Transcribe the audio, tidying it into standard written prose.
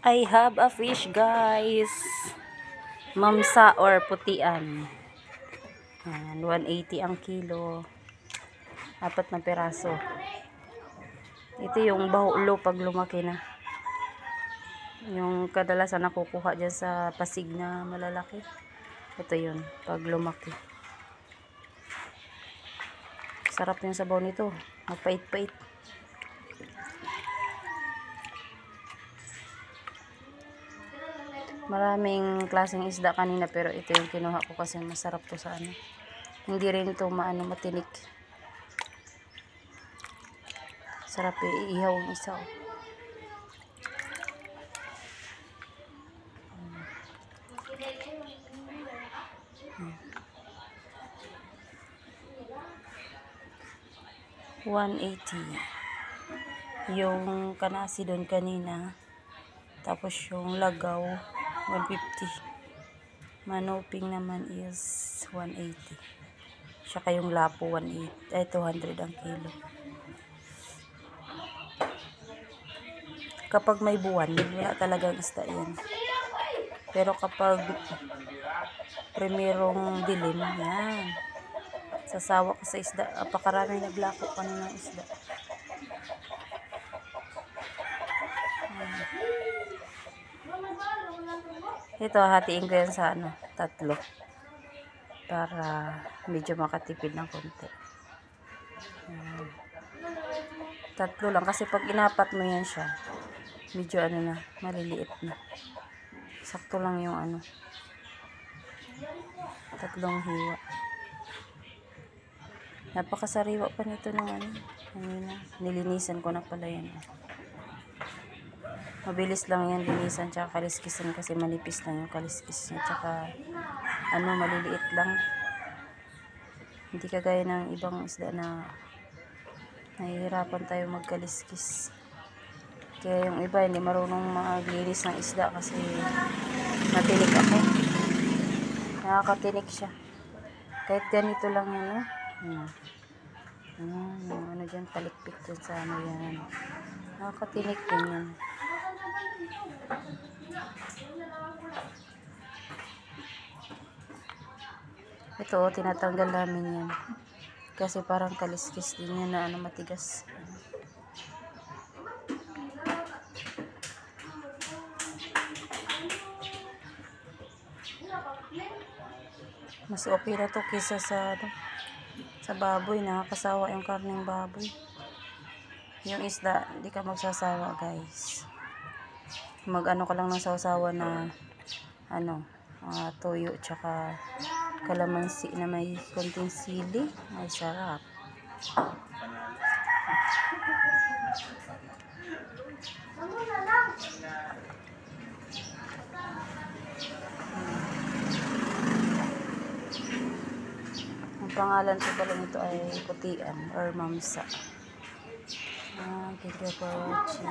I have a fish, guys. Mamsa or putian. 180 ang kilo. 4 na peraso. Ito yung bahulo pag lumaki na. Yung kadalasan nakukuha dyan sa Pasig na malalaki. Ito yun, pag lumaki. Sarap yung sabaw nito. Mapait-pait. Maraming klaseng isda kanina, pero ito yung kinuha ko kasi masarap to sa ano. Hindi rin ito matinik. Sarap iihaw ang isa. 180 yung kanasi doon kanina, tapos yung lagaw 150, manuping naman is 180, saka yung lapo 200 ang kilo. Kapag may buwan, wala talagang isda yan, pero kapag primerong dilim, yan, sasawa ka sa isda. Apakaraming naglako kanina ng isda. Ito, hatiin ko yan sa 3 para medyo makatipid ng konti. 3 lang kasi pag inapat mo yan siya, medyo maliliit na. Sakto lang yung 3 hiwa. Napakasariwa pa nito ng nilinisan ko na pala yan. Mabilis lang yan linisan tsaka kaliskisan kasi manipis lang yung kaliskis niya, tsaka maliliit lang. Hindi kagaya ng ibang isda na nahihirapan tayo magkaliskis. Kaya yung iba hindi marunong maglinis ng isda kasi matinik ako. Nakakatinik siya. Kahit ganito lang yan, dyan, palikpik dyan sa yan. Nakakatinik din yan. Ito, tinatanggal namin yan. Kasi parang kaliskis din yan na matigas. Mas okay na to kisa sa baboy. Nakakasawa yung karneng baboy. Yung isda, hindi ka magsasawa, guys. Mag-ka lang ng sasawa na toyo tsaka kalamansi na may konting sili. Ay, sarap. Ang pangalan ko pala nito ay putian or mamsa. Thank you for watching.